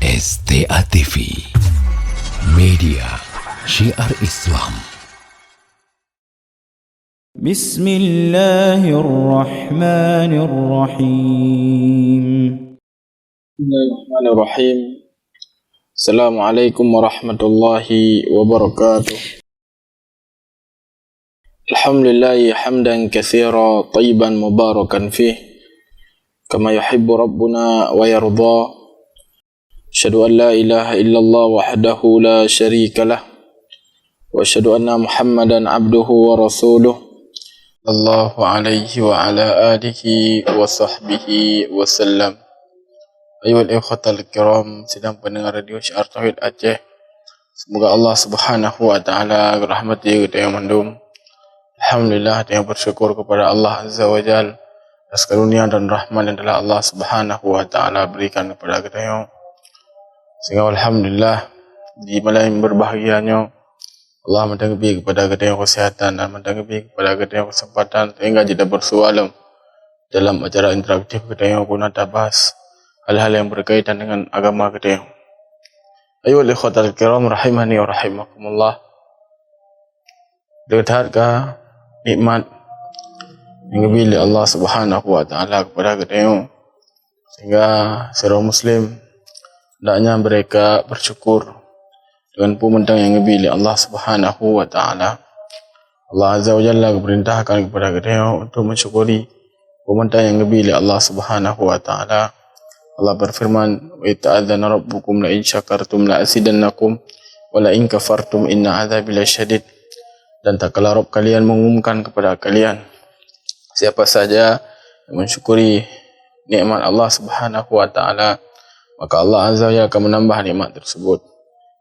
STA TV, media syiar Islam. Bismillahirrahmanirrahim. Bismillahirrahmanirrahim. Assalamualaikum warahmatullahi wabarakatuh. Alhamdulillahi hamdan katsira tayyiban mubarakan fih kama yuhibbu rabbuna wa yarda. Asyhadu an la ilaha illallah wahdahu la syarika lah wa asyhadu anna Muhammadan abduhu wa rasuluh sallallahu alaihi wa ala alihi wa sahbihi wa sallam. Ayuhal ikhwatal kiram, sedang pendengar radio Syiar Tauhid Aceh, semoga Allah Subhanahu wa taala merahmati kita yang mandum. Alhamdulillah, kita bersyukur kepada Allah Azza wa Jal atas karunia dan rahmat yang telah Allah Subhanahu wa taala berikan kepada kita yang, sehingga alhamdulillah di malam yang berbahagianya Allah mentanggapi kepada kita yang kesehatan dan mentanggapi kepada kita yang kesempatan sehingga kita bersualam dalam acara interaktif kita yang guna bahas hal-hal yang berkaitan dengan agama kita yang. Ayuhal ikhwatal kiram rahimani wa rahimakumullah. Dekat nikmat yang diberi Allah Subhanahu wa taala kepada kita yang, sehingga seorang muslim hendaknya mereka bersyukur dengan pemendang yang diberi Allah Subhanahu wa taala. Allah Azza wa Jalla memerintahkan kepada kita untuk mensyukuri pemendang yang diberi Allah Subhanahu wa taala. Allah berfirman, "Wa ta'adzana rabbukum la in syakartum la azidannakum wa la in kafartum inna 'adzabi lasyadid." Dan tak kala Rabb kalian mengumumkan kepada kalian, siapa saja yang mensyukuri nikmat Allah Subhanahu wa taala, maka Allah Azza wa Jalla akan menambah nikmat tersebut.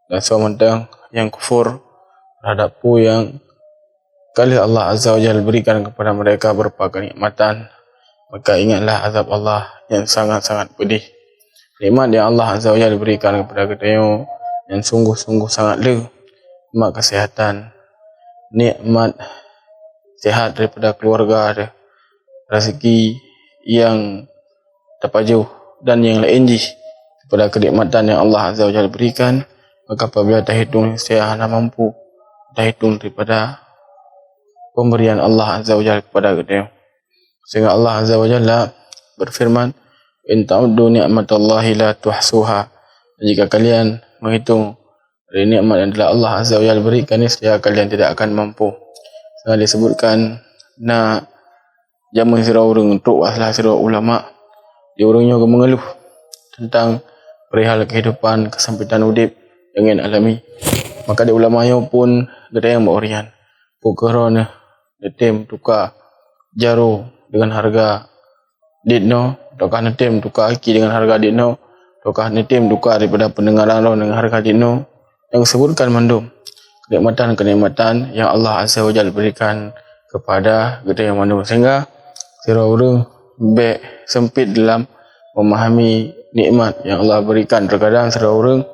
Dan sementara yang kufur terhadap yang kali Allah Azza wa Jalla berikan kepada mereka berupa kenikmatan, maka ingatlah azab Allah yang sangat-sangat pedih. Nikmat yang Allah Azza wa Jalla berikan kepada kita yang sungguh-sungguh sangat nikmat kesehatan, nikmat sehat daripada keluarga, rezeki yang terpajuh dan yang lain pada kenikmatan yang Allah Azza wa Jalla berikan. Maka apabila kita hitung saya hanya mampu kita hitung daripada pemberian Allah Azza wa Jalla kepada kita. Sehingga Allah Azza wa Jalla berfirman, "In ta'uddu ni'matallahi la tuhsuha." Jika kalian menghitung dari nikmat yang telah Allah Azza wa Jalla berikan, niscaya kalian tidak akan mampu. Sehingga disebutkan jamun sira urang untuk waslah sira ulama, dia urangnya mengeluh tentang perihal kehidupan kesempitan udip yang ingin alami. Maka di ulamanya pun ada yang berorian pukerona netem tukar jaro dengan harga ditno, tukar netem tukar aki dengan harga ditno, tukar netem tukar daripada pendengaran lo dengan harga ditno, yang disebutkan mandum kenikmatan yang Allah Azza wa Jalla berikan kepada kita yang mandum. Sehingga sira urang sempit dalam memahami nikmat yang Allah berikan. Terkadang sira urang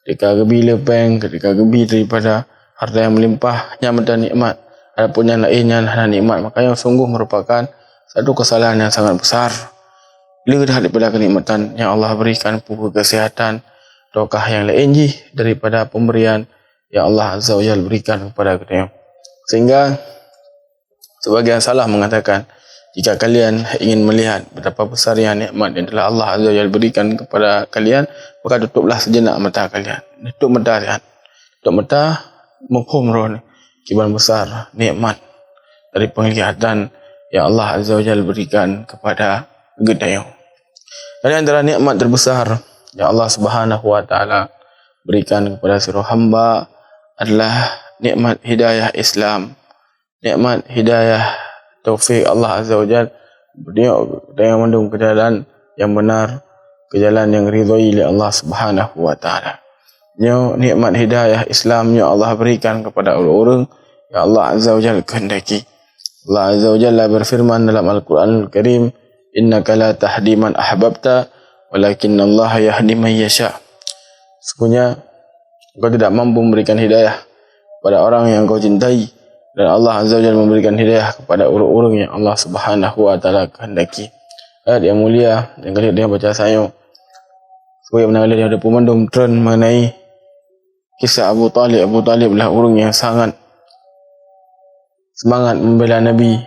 ketika gebi lepeng, ketika gebi daripada harta yang melimpah, nyamatan nikmat, adapun yang lainnya hanya nikmat, maka yang sungguh merupakan satu kesalahan yang sangat besar. Lebih daripada kenikmatan yang Allah berikan, pupuk kesehatan, ataukah yang lain daripada pemberian yang Allah Azza wa Jalla berikan kepada kita. Sehingga sebagian salah mengatakan, jika kalian ingin melihat betapa besarnya nikmat yang telah Allah Azza wa Jalla berikan kepada kalian, maka tutuplah sejenak mata kalian. Tutup mata kalian. Tutup mata mafhum roh kiban besar nikmat dari penglihatan yang Allah Azza wa Jalla berikan kepada kita. Dari antara nikmat terbesar yang Allah Subhanahu wa taala berikan kepada seluruh hamba adalah nikmat hidayah Islam, nikmat hidayah taufik Allah Azza wa Jalla dengan mendung ke jalan yang benar, ke jalan yang ridhoi oleh Allah Subhanahu wa taala. Nikmat hidayah Islam yang Allah berikan kepada orang-orang yang Allah Azza wa Jalla kehendaki. Allah Azza wa Jalla berfirman dalam Al-Quranul Karim, "Innaka la tahdi man ahbabta walakinnallaha yahdi man yasha." Sesungguhnya engkau tidak mampu memberikan hidayah pada orang yang engkau cintai, dan Allah Azza wa Jalla memberikan hidayah kepada orang-orang yang Allah Subhanahu wa taala kehendaki. Ayat yang mulia yang kali dia baca saya Sebagaimana ada pemandum trend mengenai kisah Abu Talib. Abu Talib adalah orang yang sangat semangat membela Nabi,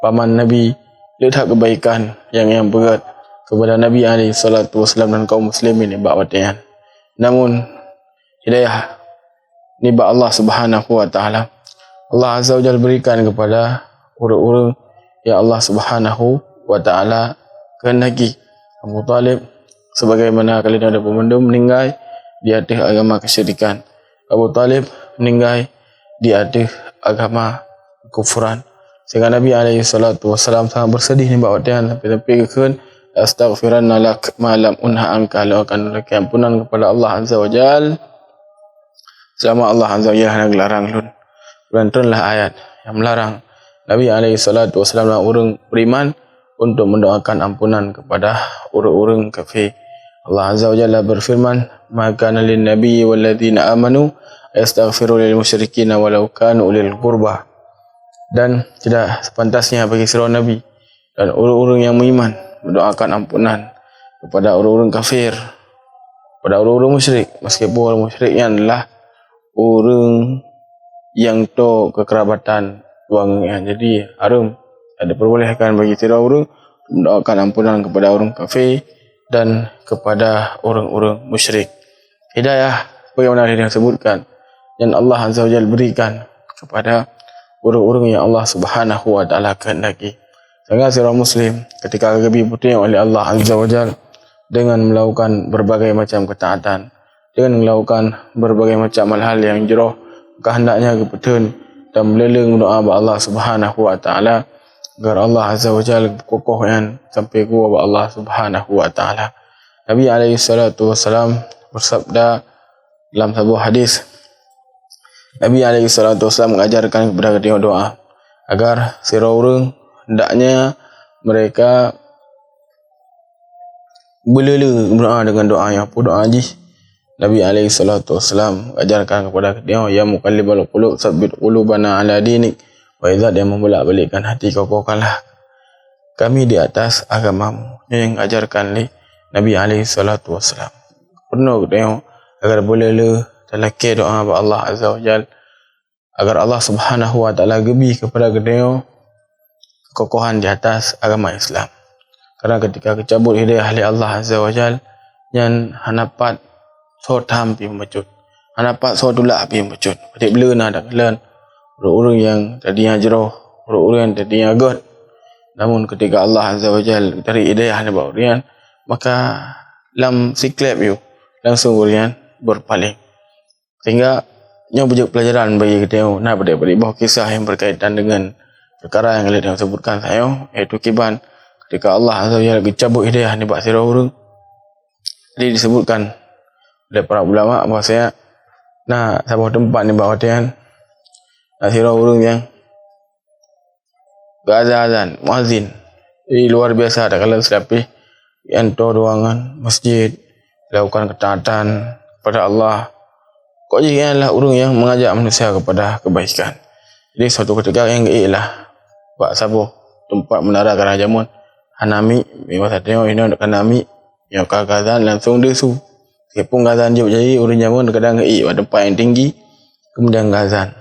paman Nabi, lihat kebaikan yang berat kepada Nabi SAW dan kaum muslimin ni bawatian. Namun hidayah ni ba Allah Subhanahu wa taala. Allah Azza wa Jalla berikan kepada orang-orang yang Allah Subhanahu wa taala kehendaki. Abu Talib sebagaimana kalian ada pemandum meninggal di atas agama kesyirikan. Abu Talib meninggal di atas agama kufuran. Sehingga Nabi SAW sangat bersedih ni bawatian sampai kekan astaghfiranna lak ma lam unha anka, law akan ampunan kepada Allah Azza wa Jalla selama Allah Azza wa Jalla larang lun. Berantunlah ayat yang melarang Nabi SAW dan orang beriman untuk mendoakan ampunan kepada orang-orang kafir. Allah Azza wa Jalla berfirman, "Maka lin nabi wal ladzina amanu yastaghfiru lil musyrikin walau kanu ulil qurba." Dan tidak sepantasnya bagi seorang nabi dan orang-orang yang beriman mendoakan ampunan kepada orang-orang kafir, kepada orang-orang musyrik, meskipun orang musyrik yang adalah orang yang to kekerabatan wangnya. Jadi haram, ada perbolehkan bagi tiada orang mendoakan ampunan kepada orang kafir dan kepada orang-orang musyrik. Hidayah bagaimana yang disebutkan yang Allah Azza wa Jalla berikan kepada orang-orang yang Allah Subhanahu wa taala kehendaki. Sehingga seorang muslim ketika dibimbing oleh Allah Azza wa Jalla dengan melakukan berbagai macam ketaatan, dengan melakukan berbagai macam hal-hal yang jauh kehendaknya kebetulan dan meleleng doa kepada Allah Subhanahu wa taala agar Allah Azza wa Jalla kokohkan sampai kepada Allah Subhanahu wa taala. Nabi SAW bersabda dalam sebuah hadis, Nabi SAW mengajarkan kepada kita doa agar seorang hendaknya mereka berlela berdoa dengan doa yang apa doa haji. Nabi SAW ajarkan kepada kita, ya muqallibal qulub tsabbit qulubana ala dinik, wa idza dia membolak-balikkan hati kokohkanlah kami di atas agamamu. Yang ajarkan oleh Nabi SAW. Pernah kita agar bolehlah terlaki doa kepada Allah Azza wa Jalla agar Allah Subhanahu wa taala gebi kepada kita kekokohan di atas agama Islam. Karena ketika kecabut hidayah oleh Allah Azza wa Jalla yang hanapat so tam pi membacut, hanapat so tulak pi membacut. Padik belena dak kalian orang-orang yang tadinya jauh, orang-orang yang tadinya god. Namun ketika Allah Azza wa Jalla tarik hidayah ni bawa rian, maka lam siklep you langsung rian berpaling. Sehingga nya bujuk pelajaran bagi kita nak pada bahawa kisah yang berkaitan dengan perkara yang kita sebutkan saya, iaitu kiban ketika Allah Azza wa Jalla cabut hidayah ni bak sira orang. Jadi disebutkan oleh para ulama bahasanya nah sebuah tempat ni bak watian nak sira orang yang azan muazzin. Jadi luar biasa ada kalau selapih ento ruangan masjid lakukan ketaatan kepada Allah. Kok jadi adalah orang yang mengajak manusia kepada kebaikan. Jadi suatu ketika yang ialah buat sabuh tempat menara kerajaman Hanami, masa tengok ini nak Hanami yang kagazan langsung desu. Kepung gazan je jadi orang jaman kadang pada tempat yang tinggi kemudian gazan.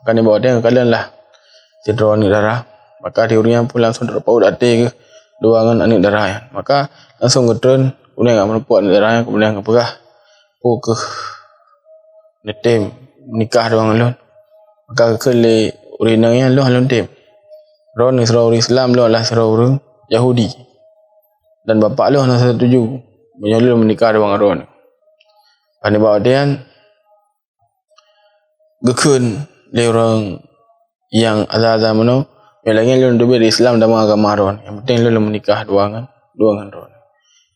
Kan dia bawa dia kalian lah cedera ni darah. Maka dia orang pun langsung terpaut hati ke ruangan anik darah. Maka langsung keturun kemudian enggak menepuak anik darah kemudian keperah ke netem nikah doang lon. Maka kele urinang yang lon tem. Ron Israel Islam lo lah orang Yahudi. Dan bapa lo nak setuju menyuruh menikah doang ron. Pani bawa dia gekun le orang yang azaz mano melagi lo dobe Islam dalam agama ron. Yang penting lo menikah doang ron.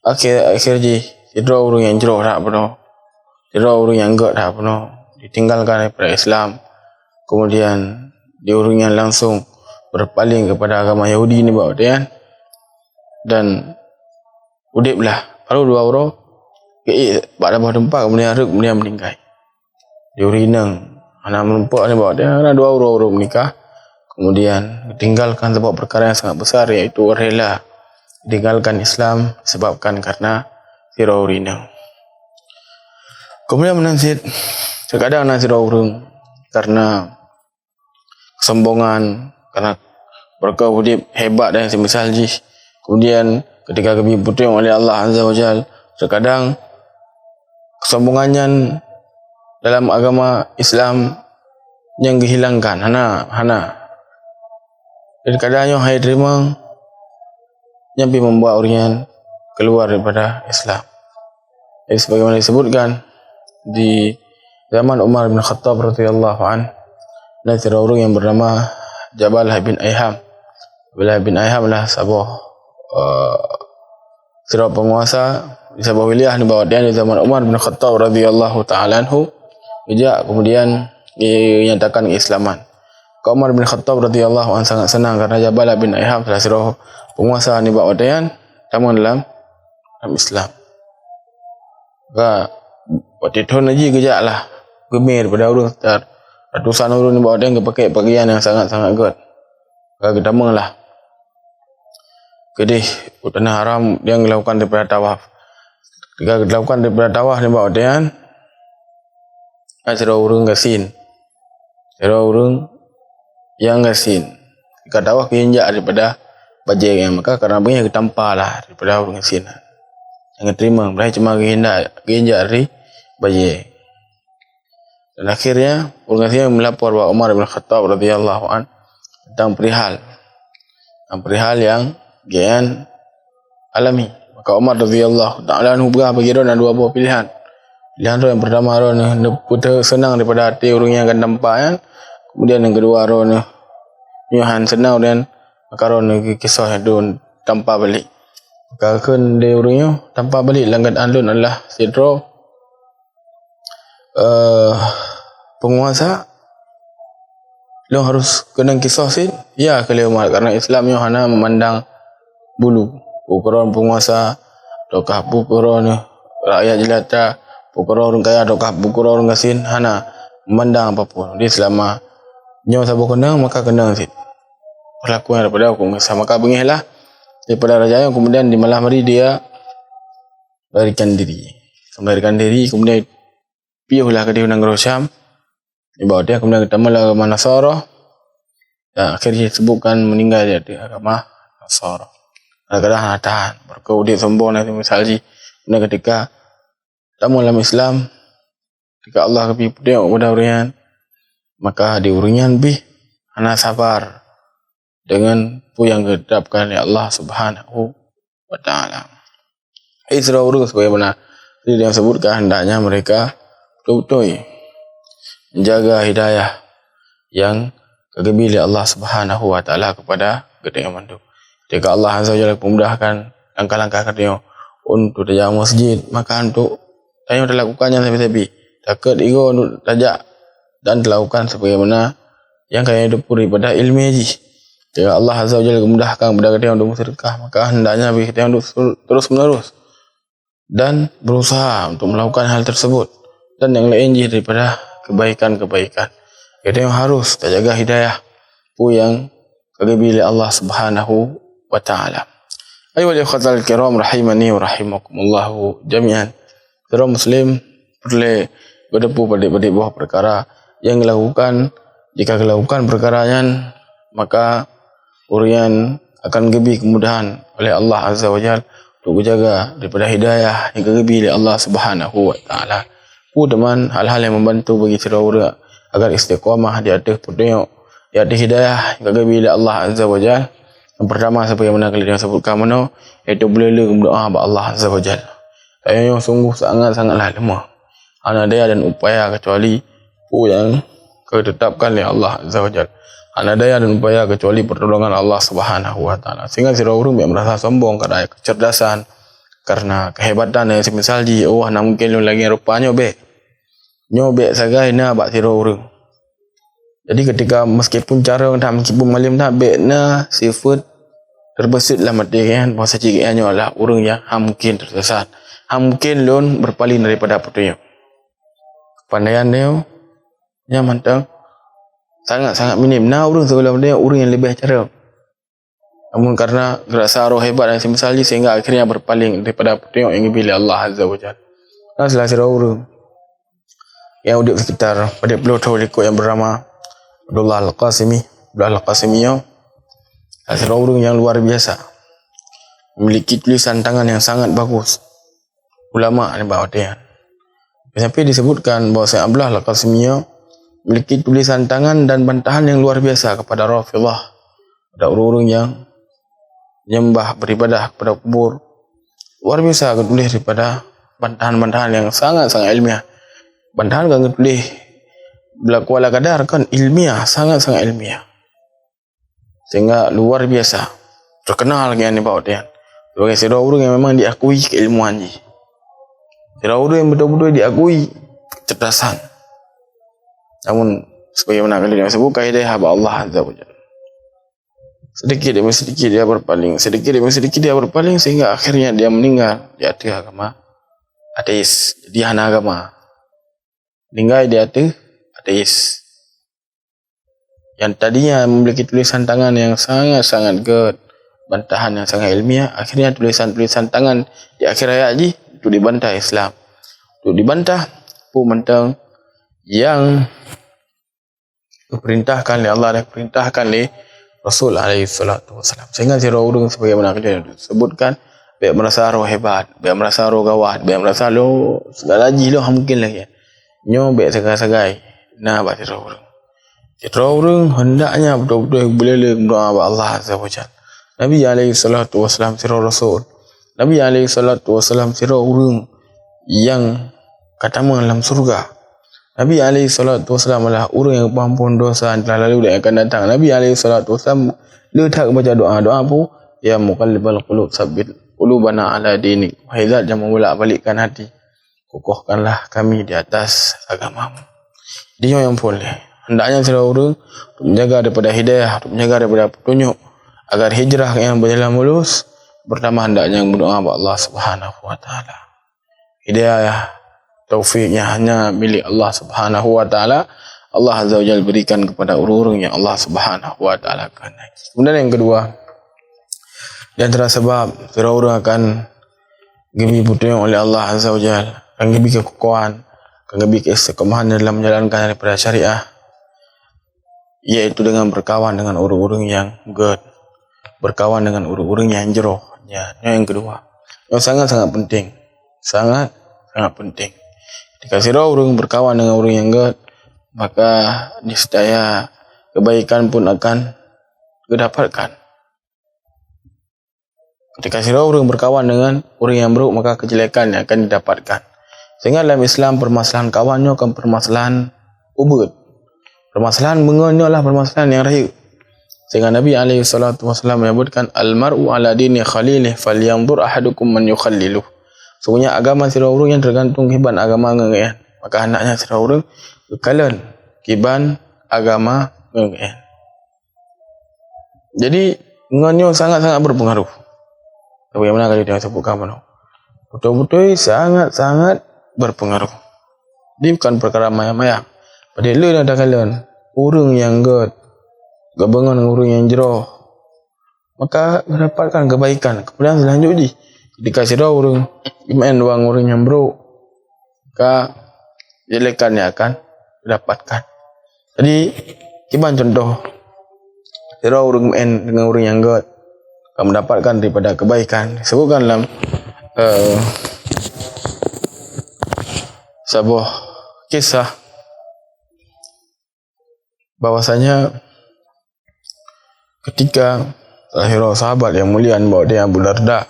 Akhir je cedera orang yang jauh tak pernah. Cedera orang yang enggak tak pernah ditinggalkan daripada Islam. Kemudian dia orang yang langsung berpaling kepada agama Yahudi ni bawa dia dan udiplah baru dua orang pada bawah tempat kemudian rek kemudian meninggal. Dia urinang anak menumpuk ni bawa dia ada dua orang menikah kemudian tinggalkan sebab perkara yang sangat besar iaitu rela tinggalkan Islam sebabkan karena sira urina. Kemudian menansit terkadang na sira urang karena kesombongan, karena mereka hebat dan semisal jih. Kemudian ketika kami diputus oleh Allah Azza wa Jal, terkadang kesombongannya dalam agama Islam yang dihilangkan. Hana. Terkadangnya hai terima yang membuat orang keluar daripada Islam. Jadi sebagaimana disebutkan di zaman Umar bin Khattab radhiyallahu an, ada orang yang bernama Jabalah bin Aiham. Jabalah bin Aiham adalah seorang penguasa di sebuah wilayah di bawah dia di zaman Umar bin Khattab radhiyallahu taala anhu. Dia kemudian dinyatakan keislaman. Umar bin Khattab radhiyallahu anhu sangat senang karena Jabalah bin Aiham adalah seorang penguasa di bawah dia dalam Islam. Maka waktu itu naji gejaklah gemir pada orang ratusan orang di bawah dia yang pakai pakaian yang sangat-sangat kuat. Maka gedamalah. Kedih tanah haram dia melakukan daripada tawaf. Ketika dilakukan daripada tawaf di bawah dia, ada orang gasin. Ada orang yang gasin. Ketika tawaf injak daripada bajai yang maka karena banyak ditampalah daripada orang gasin. Yang terima mereka cuma injak dari bajai. Dan akhirnya orang gasin melapor kepada Umar bin Khattab radhiyallahu an tentang perihal yang gian alami. Maka Umar radhiyallahu taala anhu bagi dia dua buah pilihan. Pilihan tu yang pertama putar senang daripada hati orang yang akan nampak kan. Kemudian yang kedua nyuhan senang dan maka kisah itu tanpa balik. Maka kan dia orangnya tanpa balik langgan alun adalah sidro penguasa. Lo harus kena kisah sih. Ya kalau Umar karena Islamnya hanya memandang bulu ukuran penguasa ataukah ukuran rakyat jelata, ukuran orang kaya ataukah ukuran orang gasin, hana memandang apapun. Dia selama nyawa sabu kenang maka kenang sih perlakuan daripada hukum sama maka bengihlah daripada raja yang kemudian di malam hari dia melarikan diri kemudian piuhlah ke negara Syam. Di bawah dia kemudian ketemu agama Nasara dan akhirnya disebutkan meninggal di agama Nasara. Kadang-kadang tahan berkau dia sombong nanti misalnya kemudian ketika tamu dalam Islam ketika Allah lebih pedih kepada urian maka di urian bih hana sabar dengan pu yang didapatkan oleh Allah Subhanahu wa taala. Israel urus bagaimana dia sebutkan hendaknya mereka betul-betul menjaga hidayah yang kegembili Allah Subhanahu wa taala kepada gedeng mandu. Jika Allah Azza wa Jalla memudahkan langkah-langkah kerja untuk tajak masjid, maka untuk tanya dilakukannya tapi takut ego untuk tajak dan dilakukan sebagaimana yang kaya hidup daripada ilmu haji. Jika Allah Azza wa Jalla memudahkan kepada kita untuk bersedekah, maka hendaknya kita untuk terus menerus dan berusaha untuk melakukan hal tersebut dan yang lain daripada kebaikan-kebaikan. Kita yang harus terjaga hidayah pu yang kegembili Allah Subhanahu wa ta'ala. Ayuhal ikhwatal kiram rahimani wa rahimakumullah jami'an. Seorang muslim perlu berdepu pada buah perkara yang dilakukan. Jika dilakukan perkaranya maka urian akan gebi kemudahan oleh Allah Azza wa Jalla untuk menjaga daripada hidayah yang kegembili Allah Subhanahu wa ta'ala. Teman hal-hal yang membantu bagi saudara agar istiqamah di atas petunjuk, di atas hidayah yang kegembili Allah Azza wa Jalla. Yang pertama sebagaimana kalian sebutkan mana iaitu boleh berdoa kepada Allah Azza wa Jalla. Yang sungguh sangat-sangatlah lemah. Hana daya dan upaya kecuali yang ditetapkan oleh Allah Azza wa Jalla. Hana daya dan upaya kecuali pertolongan Allah Subhanahu wa taala. Sehingga si orang merasa sombong karena kecerdasan, karena kehebatan yang semisal ji nak mungkin lagi rupanya nyobek sagai na bak si orang. Jadi ketika meskipun cara tak meskipun malim tak bek na sifat terbesit dalam hati kan bahasa cikgu adalah orang yang mungkin tersesat, mungkin lon berpaling daripada petunjuk. Kepandaian dia mantap sangat-sangat minim. Nah orang segala dia orang yang lebih cara Namun karena rasa roh hebat dan semisalnya sehingga akhirnya berpaling daripada tengok yang dipilih Allah Azza wa Jalla. Nah, salah sira urang yang hidup sekitar pada 10 tahun ikut yang bernama Abdullah Al-Qasimi. Abdullah Al-Qasimi sira urang yang luar biasa. Memiliki tulisan tangan yang sangat bagus. Ulama ni bahawa dia. Sampai disebutkan bahawa Abdullah Al-Qasimi memiliki tulisan tangan dan bantahan yang luar biasa kepada Rafidhah. Ada orang-orang yang menyembah beribadah kepada kubur. Luar biasa tulis daripada bantahan-bantahan yang sangat-sangat ilmiah. Bantahan kan tulis berlaku ala kadar kan ilmiah, sangat-sangat ilmiah. Sehingga luar biasa. Terkenal dengan ni bahawa dia. Sebagai seorang orang yang memang diakui keilmuan ni. Seorang orang yang betul-betul diakui kecerdasan. Namun sebagaimana kali yang sebut hidayah Allah Azza wa Jalla. Sedikit demi sedikit dia berpaling, sedikit demi sedikit dia berpaling sehingga akhirnya dia meninggal di atas agama ateis, jadi hana agama. Meninggal di atas ateis. Yang tadinya memiliki tulisan tangan yang sangat-sangat good, bantahan yang sangat ilmiah, akhirnya tulisan-tulisan tangan di akhir hayat ini itu dibantah Islam. Itu dibantah mentang yang diperintahkan oleh Allah dan diperintahkan oleh Rasul alaihi salatu wasalam. Sehingga sira urang sebagaimana kita sebutkan, biar merasa roh hebat, biar merasa roh gawat, biar merasa roh segala jilah mungkin lagi. Nyo biar sagai-sagai. Nah, ba sira urang. Sira urang hendaknya betul-betul boleh berdoa kepada Allah Azza wa Jalla. Nabi alaihi salatu wasalam sira Rasul. Nabi alaihi salatu wasalam sira urang yang kata dalam surga. Nabi alaihi salatu wasallam adalah orang yang pengampun dosa yang telah lalu dan akan datang. Nabi alaihi salatu wasallam letak baca doa apa? Ya muqallibal qulub tsabbit qulubana ala dinik. Wahai zat yang membolak-balikkan hati, kokohkanlah kami di atas agamamu. Dia yang boleh. Hendaknya seorang orang untuk menjaga daripada hidayah, untuk menjaga daripada petunjuk agar hijrah yang berjalan mulus. Pertama hendaknya berdoa kepada Allah Subhanahu wa taala. Hidayah taufiknya hanya milik Allah Subhanahu wa taala. Allah Azza wa Jalla berikan kepada orang-orang yang Allah Subhanahu wa taala kehendaki. Kemudian yang kedua, di antara sebab orang akan diberi petunjuk oleh Allah Azza wa Jalla, akan diberi kekokohan, akan diberi keistiqomahan dalam menjalankan daripada syariah, iaitu dengan berkawan dengan orang-orang yang good, berkawan dengan orang-orang yang jero. Ya, yang kedua, yang sangat-sangat penting, sangat penting. Jika sira orang berkawan dengan orang yang good, maka niscaya kebaikan pun akan didapatkan. Ketika sira orang berkawan dengan orang yang buruk, maka kejelekan yang akan didapatkan. Sehingga dalam Islam permasalahan kawannya akan permasalahan ubud. Permasalahan mengonyo lah permasalahan yang rahim. Sehingga Nabi alaihi salatu wasallam menyebutkan al-mar'u ala dini khalilih falyanzur ahadukum man yukhalliluh. Sesungguhnya agama sira urang yang tergantung kiban agama ngeuean. Maka hendaknya sira urang bekalan kiban agama ngeuean. Jadi ngonyo sangat-sangat berpengaruh. Bagaimana kalau dia sebutkan mana? Betul-betul sangat-sangat berpengaruh. Dia bukan perkara maya-maya. Pada lu ada kalian urang yang good, gabungan dengan urang yang jero, maka mendapatkan kebaikan. Kemudian selanjutnya jika sira urang iman wang orang yang buruk, maka jelekannya akan didapatkan. Jadi kiban contoh sira urang iman dengan orang yang good akan mendapatkan daripada kebaikan. Sebutkan dalam sebuah kisah bahwasanya ketika salah sahabat yang mulia bahawa dia Abu Darda,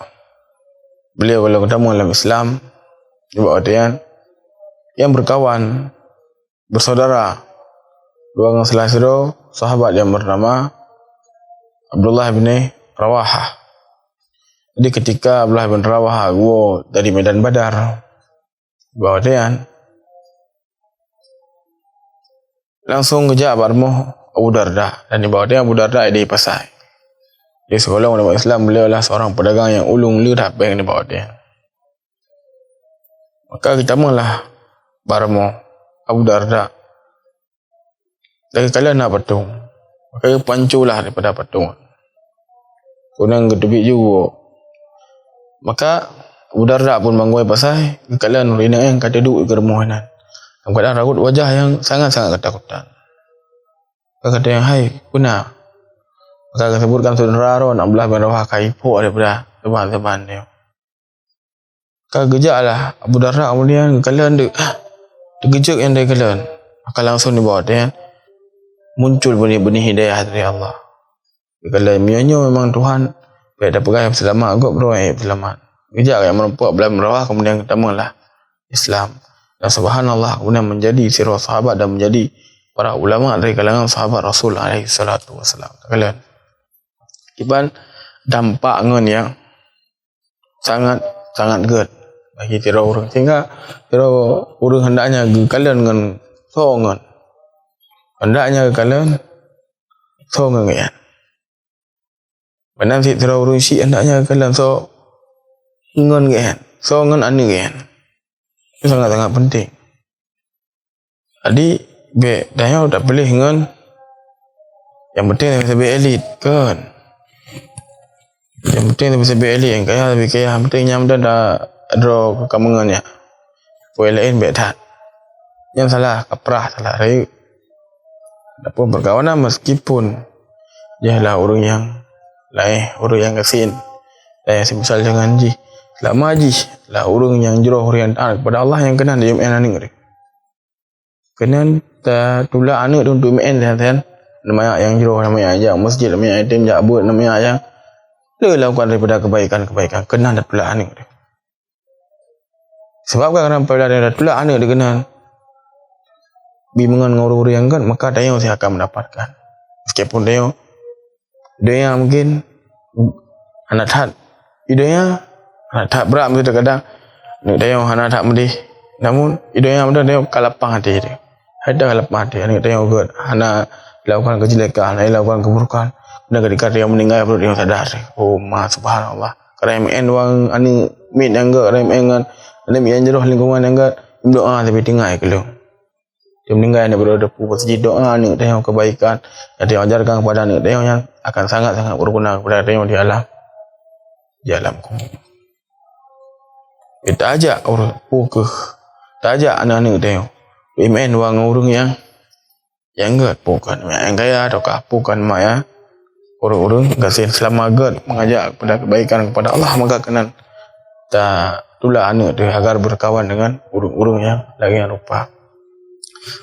beliau kalau ketemu dalam Islam, bahawa dia yang berkawan, bersaudara, dua orang salah sahabat yang bernama Abdullah bin Rawahah. Jadi ketika Abdullah bin Rawahah dari medan Badar, bahawa dia langsung kejar barmo Abu Darda, dan dibawa dia Abu Darda di pasar. Di sekolah ulama Islam, beliau adalah seorang pedagang yang ulung lirat yang dibawa dia. Maka kita malah barmo Abu Darda. Lagi kalian nak patung, maka panculah daripada patung. Kunang gedebik juga. Maka Abu Darda pun bangun pasal kalian rina yang kata duduk ke rumah nan. Dalam keadaan raut wajah yang sangat-sangat ketakutan. Kata yang hai kuna. Maka sebutkan saudara ron belah berawah kaipo daripada teman-teman dia. Maka gejaklah Abu Darda kemudian kalian tergejut yang dari kalian. Maka langsung dibawa dia muncul benih-benih hidayah dari Allah. Kalau mianyo memang Tuhan biar dapat gaya selamat agak berdoa selamat. Bijak yang merempuak belah merawah kemudian ketamalah Islam. Dan subhanallah kemudian menjadi sirah sahabat dan menjadi para ulama dari kalangan sahabat Rasul alaihi salatu wasalam. Kalian kiban dampak ngan yang sangat good bagi tira orang sehingga tira orang hendaknya kalian ngan songan. Hendaknya kalian songan ya. Benar si tira orang si hendaknya kalian ngon gen, ngon anu gen, itu sangat-sangat penting. Jadi, daya tak boleh ngon. Yang penting bisa be elit kan. Yang penting bisa be elit, yang kaya lebih kaya. Yang penting yang dah draw kekamangannya. Boleh lain be tak. Yang salah kaprah salah rayu. Dapur berkawanan meskipun dia lah orang yang lain, orang yang kesin. Dan semisal jangan ji. Lah maji lah orang yang jauh oriental kepada Allah yang kena dia main aning ni. Kena tulah anak untuk main dan namanya yang jauh namanya aja masjid namanya item jak buat namanya yang le lakukan daripada kebaikan kena dah tulah aning ni. Sebab kerana pada dia tulah aning dia kena bimbingan orang-orang yang kan maka dia yang akan mendapatkan. Meskipun dia mungkin anak hat idenya tak berat betul kadang nak dia hana tak mudi namun idenya mudah dia kalapang hati dia ada kalapang hati nak dia good hana lakukan kejelekan hana lakukan keburukan dan ketika dia meninggal perlu dia sadar oh ma subhanallah kerana men wang ani min yang gak kerana men ada yang jeroh lingkungan yang gak doa tapi tinggal kalau dia meninggal dia berada di masjid doa ni dia kebaikan yang dia ajarkan kepada anak dia yang akan sangat-sangat berguna kepada dia di alam kubur. Kita ajak orang pukul, kita ajak anak-anak dia. Iman wang orang yang gad bukan yang kaya atau bukan maya orang-orang kasih selama gad mengajak kepada kebaikan kepada Allah maka kena tak tulah anak dia agar berkawan dengan orang-orang yang lagi yang rupa.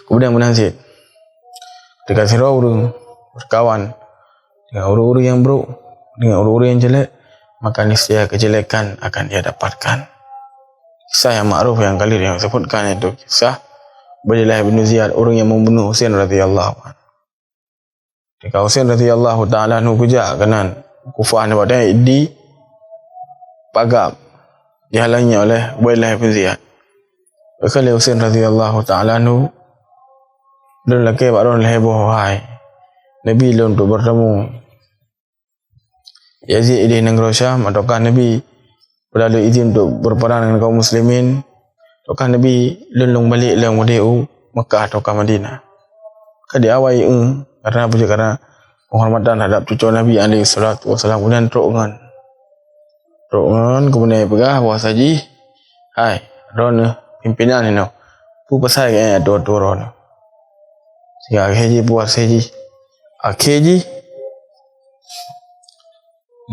Kemudian menasib ketika sirah orang berkawan dengan orang-orang yang buruk, dengan orang-orang yang jelek, maka niscaya kejelekan akan dia dapatkan. Kisah yang makruf yang kali yang sebutkan itu kisah Balilah bin Ziyad orang yang membunuh Husain radhiyallahu anhu. Ketika Husain radhiyallahu taala anhu kujak kanan kufah pada di pagap dihalangi oleh Balilah bin Ziyad. Kali Husain radhiyallahu taala anhu dan laki baron heboh hai Nabi lon untuk bertemu Yazid di negeri Syam ataukah Nabi berlalu izin untuk berperang dengan kaum muslimin ataukah Nabi lelong balik ke Mekah ataukah Madinah. Kadi awai karena apa je karena penghormatan terhadap cucu Nabi alaihi salatu wasallam kemudian teruk kemudian pegah buah saji hai ron pimpinan ni no pu pasal ke dua ron sehingga akhirnya buah saji akhirnya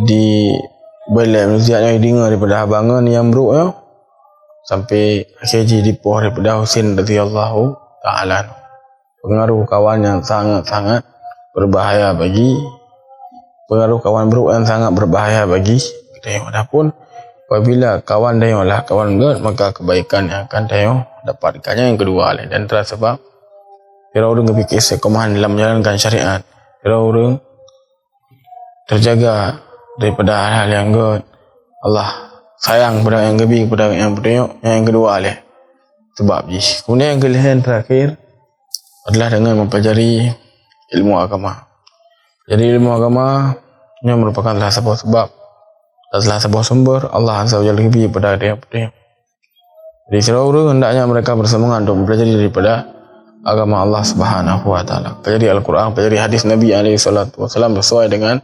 di Balilah bin Ziyad yang dengar daripada abangan yang buruk ya sampai akhirnya dipuah daripada Husain radhiyallahu taala. Pengaruh kawan yang sangat-sangat berbahaya bagi pengaruh kawan buruk yang sangat berbahaya bagi kita. Adapun apabila kawan dia lah kawan good maka kebaikan yang akan dia dapatkannya yang kedua lain dan terus sebab kira orang berfikir sekomahan dalam menjalankan syariat kira orang terjaga daripada hal-hal yang good. Allah sayang pada yang gebi kepada yang berdayuk yang kedua lah sebab ni. Kemudian yang kelihatan terakhir adalah dengan mempelajari ilmu agama. Jadi ilmu agama ini merupakan salah sebuah sebab dan salah sebuah sumber Allah Azza wa Jalla gebi kepada dia. Jadi seluruh hendaknya mereka bersemangat untuk mempelajari daripada agama Allah Subhanahu wa taala. Pelajari Al-Quran, pelajari hadis Nabi alaihi salatu wasallam sesuai dengan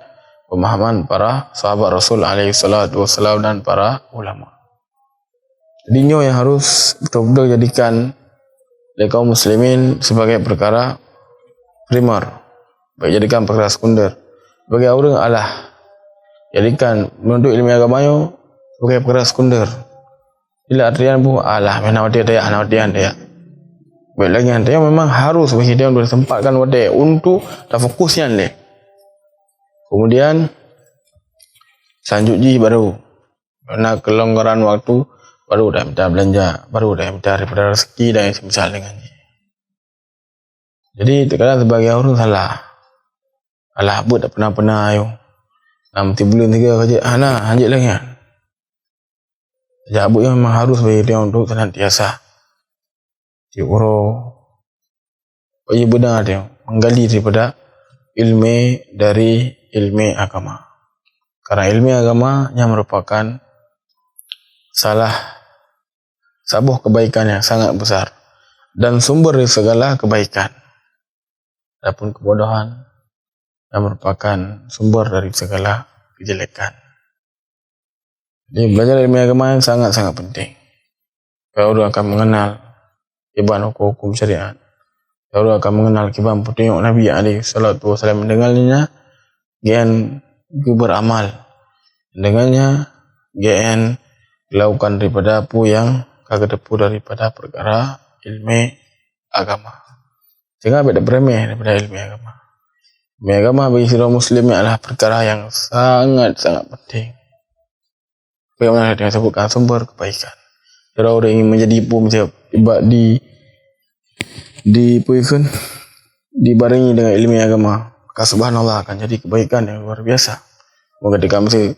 pemahaman para sahabat Rasul alaihi salatu wassalam dan para ulama. Jadi nyo yang harus betul-betul jadikan oleh kaum muslimin sebagai perkara primer, baik jadikan perkara sekunder. Bagi orang alah jadikan menuntut ilmu agama nyo sebagai perkara sekunder. Bila artian pun alah mana wadah dia anak wadah dia. Baik lagi dia memang harus bagi dia bersempatkan wadah untuk fokusnya le. Kemudian selanjutnya baru karena kelonggaran waktu baru dah minta belanja, baru dah minta daripada rezeki dan yang semisal dengannya. Jadi terkadang sebagai orang salah. Alah buat tak pernah ayo. Nanti bulan 3 kerja, hanjit lagi kan. Jabut yang memang harus bagi dia untuk senantiasa diuro bagi benar dia menggali daripada ilmu dari ilmu agama. Karena ilmu agama yang merupakan salah sebuah kebaikan yang sangat besar dan sumber dari segala kebaikan. Adapun kebodohan yang merupakan sumber dari segala kejelekan. Jadi belajar ilmu agama yang sangat-sangat penting. Kalau akan mengenal kiban hukum syariat, kalau akan mengenal kiban petunjuk Nabi alaihi salatu wasallam, mendengarnya gian beramal, dengannya gian dilakukan daripada apa yang kagak depu daripada perkara ilmu agama. Jangan beda beremeh daripada ilmu agama. Ilmu agama bagi seorang muslim adalah perkara yang sangat-sangat penting. Bagaimana dia sebutkan sumber kebaikan. Kalau orang ingin menjadi pun macam dibarengi dengan ilmu agama, maka subhanallah akan jadi kebaikan yang luar biasa. Ketika mesti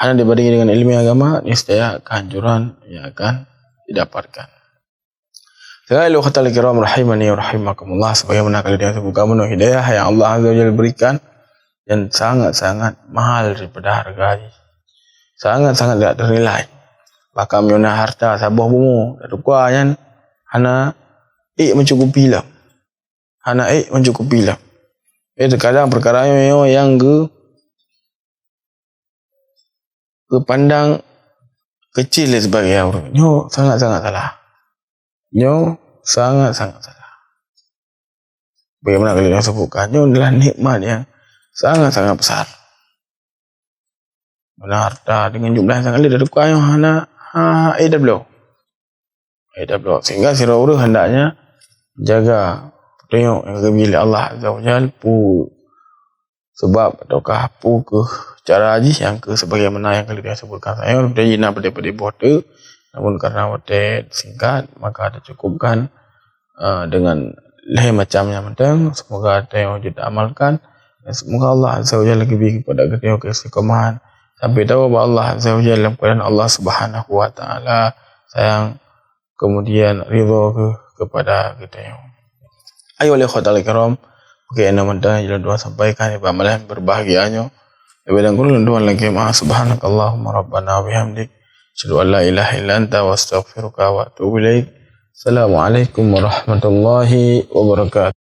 hanya dibarengi dengan ilmu agama, niscaya kehancuran yang akan didapatkan. Sekali lagi khatal kiram rahimani wa rahimakumullah, sebagaimana kalian sebutkan menurut hidayah yang Allah Azza wa Jalla berikan dan sangat-sangat mahal daripada harganya. Sangat-sangat tidak ternilai. Bahkan menyona harta sabah bumu dan kuayan hana mencukupi lah. Hana mencukupi lah. Terkadang perkara yang pandang kecil sebagai orang. Nyo sangat-sangat salah. Nyo sangat-sangat salah. Bagaimana kalian sebutkan? Nyo adalah nikmat yang sangat-sangat besar. Benar harta dengan jumlah yang sangat lebih dari kuayo hana AW. Sehingga si orang hendaknya jaga petunjuk yang diberi Allah Azza wa Jalla sebab ataukah apa ke cara haji yang ke sebagaimana yang kalian sebutkan. Saya sudah jina pada bodoh, namun karena waktu singkat maka dicukupkan dengan lain macam yang penting. Semoga ada yang kita amalkan dan semoga Allah Azza wa Jalla lebih kepada kita keistiqomahan sampai tahu bahawa Allah Azza wa Jalla dalam keadaan Allah Subhanahu wa taala sayang kemudian ridha kepada kita. Ayo oleh khotal kiram, bagaimana mendah jalan doa sampaikan ibadah malam berbahagianya. Lebih kurang doa lagi ma subhanakallahumma rabbana wa bihamdik asyhadu an la ilaha illa anta wa astaghfiruka wa atubu ilaik. Assalamualaikum warahmatullahi wabarakatuh.